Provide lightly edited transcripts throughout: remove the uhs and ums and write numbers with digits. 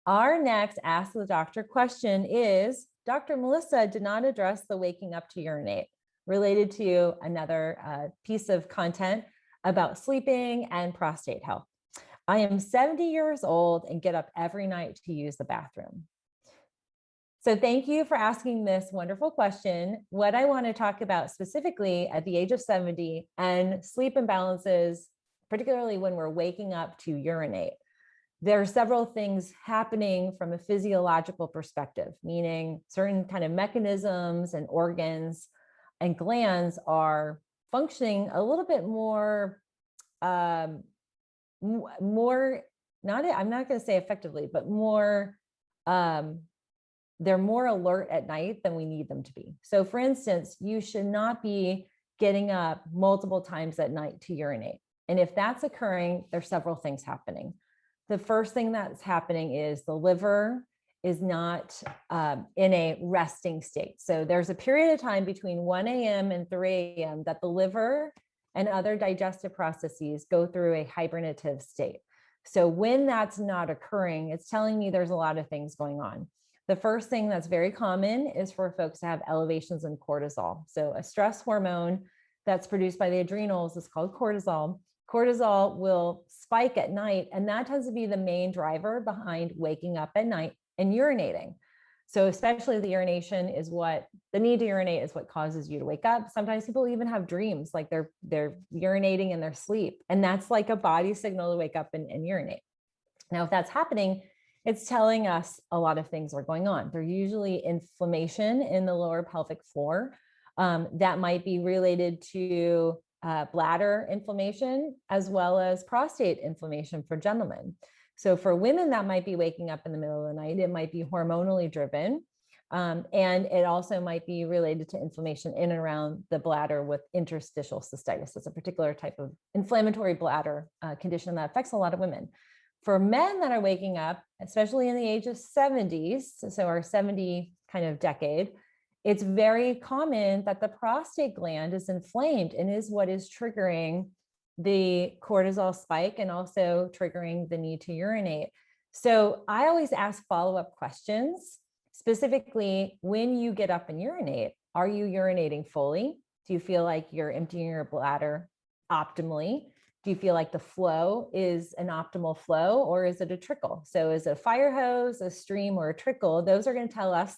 Our next Ask the Doctor question is, Dr. Melissa did not address the waking up to urinate, related to another piece of content about sleeping and prostate health. I am 70 years old and get up every night to use the bathroom. So thank you for asking this wonderful question. What I want to talk about specifically at the age of 70 and sleep imbalances, particularly when we're waking up to urinate. There are several things happening from a physiological perspective, meaning certain kind of mechanisms and organs and glands are functioning a little bit more, I'm not going to say effectively, but more, they're more alert at night than we need them to be. So for instance, you should not be getting up multiple times at night to urinate. And if that's occurring, there's several things happening. The first thing that's happening is the liver is not in a resting state. So there's a period of time between 1 a.m. and 3 a.m. that the liver and other digestive processes go through a hibernative state. So when that's not occurring, it's telling me there's a lot of things going on. The first thing that's very common is for folks to have elevations in cortisol. So a stress hormone that's produced by the adrenals is called cortisol. Cortisol will spike at night, and that tends to be the main driver behind waking up at night and urinating. So especially the urination is the need to urinate is what causes you to wake up. Sometimes people even have dreams like they're urinating in their sleep, and that's like a body signal to wake up and urinate. Now, if that's happening, it's telling us a lot of things are going on. There's usually inflammation in the lower pelvic floor that might be related to bladder inflammation, as well as prostate inflammation for gentlemen. So for women, that might be waking up in the middle of the night. It might be hormonally driven. And it also might be related to inflammation in and around the bladder with interstitial cystitis. It's a particular type of inflammatory bladder condition that affects a lot of women. For men that are waking up, especially in the age of 70s, so our 70 kind of decade, it's very common that the prostate gland is inflamed and is what is triggering the cortisol spike and also triggering the need to urinate. So I always ask follow-up questions, specifically when you get up and urinate, are you urinating fully? Do you feel like you're emptying your bladder optimally? Do you feel like the flow is an optimal flow, or is it a trickle? So is it a fire hose, a stream, or a trickle? Those are going to tell us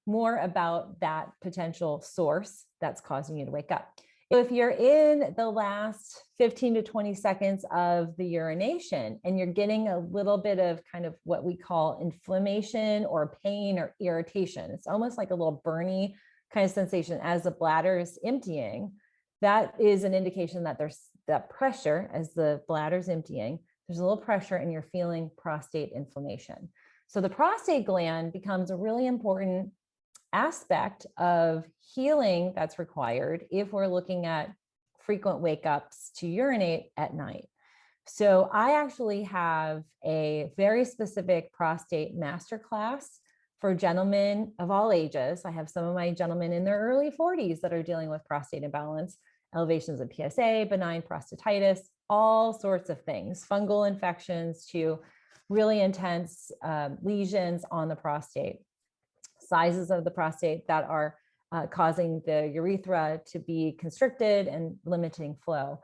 more about that potential source that's causing you to wake up. If you're in the last 15 to 20 seconds of the urination and you're getting a little bit of kind of what we call inflammation or pain or irritation, it's almost like a little burny kind of sensation as the bladder is emptying, that is an indication that there's that pressure as the bladder's emptying, there's a little pressure and you're feeling prostate inflammation. So the prostate gland becomes a really important aspect of healing that's required if we're looking at frequent wake ups to urinate at night. So I actually have a very specific prostate masterclass for gentlemen of all ages. I have some of my gentlemen in their early 40s that are dealing with prostate imbalance, elevations of PSA, benign prostatitis, all sorts of things, fungal infections to really intense lesions on the prostate, sizes of the prostate that are causing the urethra to be constricted and limiting flow.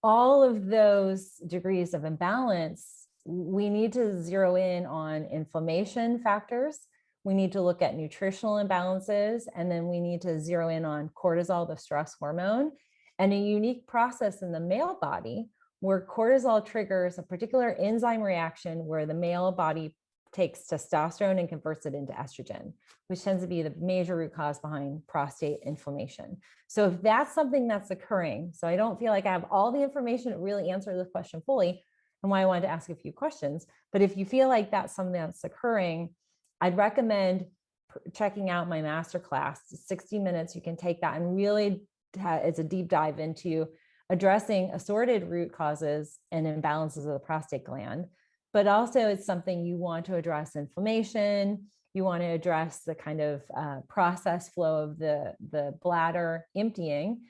All of those degrees of imbalance, we need to zero in on inflammation factors. We need to look at nutritional imbalances, and then we need to zero in on cortisol, the stress hormone, and a unique process in the male body where cortisol triggers a particular enzyme reaction where the male body takes testosterone and converts it into estrogen, which tends to be the major root cause behind prostate inflammation. So if that's something that's occurring, so I don't feel like I have all the information to really answer this question fully, and why I wanted to ask a few questions, but if you feel like that's something that's occurring, I'd recommend checking out my masterclass. 60 minutes, you can take that and really, it's a deep dive into addressing assorted root causes and imbalances of the prostate gland. But also it's something you want to address inflammation, you want to address the kind of process flow of the bladder emptying,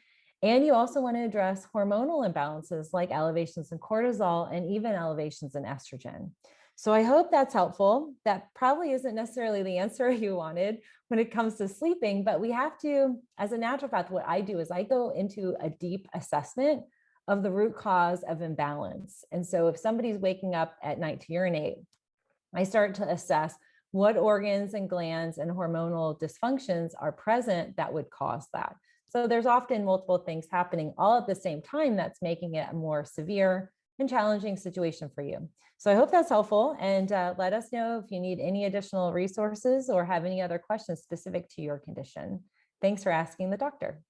and you also want to address hormonal imbalances like elevations in cortisol and even elevations in estrogen. So I hope that's helpful. That probably isn't necessarily the answer you wanted when it comes to sleeping, but we have to, as a naturopath, what I do is I go into a deep assessment of the root cause of imbalance. And so if somebody's waking up at night to urinate, I start to assess what organs and glands and hormonal dysfunctions are present that would cause that. So there's often multiple things happening all at the same time that's making it a more severe and challenging situation for you. So I hope that's helpful, and let us know if you need any additional resources or have any other questions specific to your condition. Thanks for asking the doctor.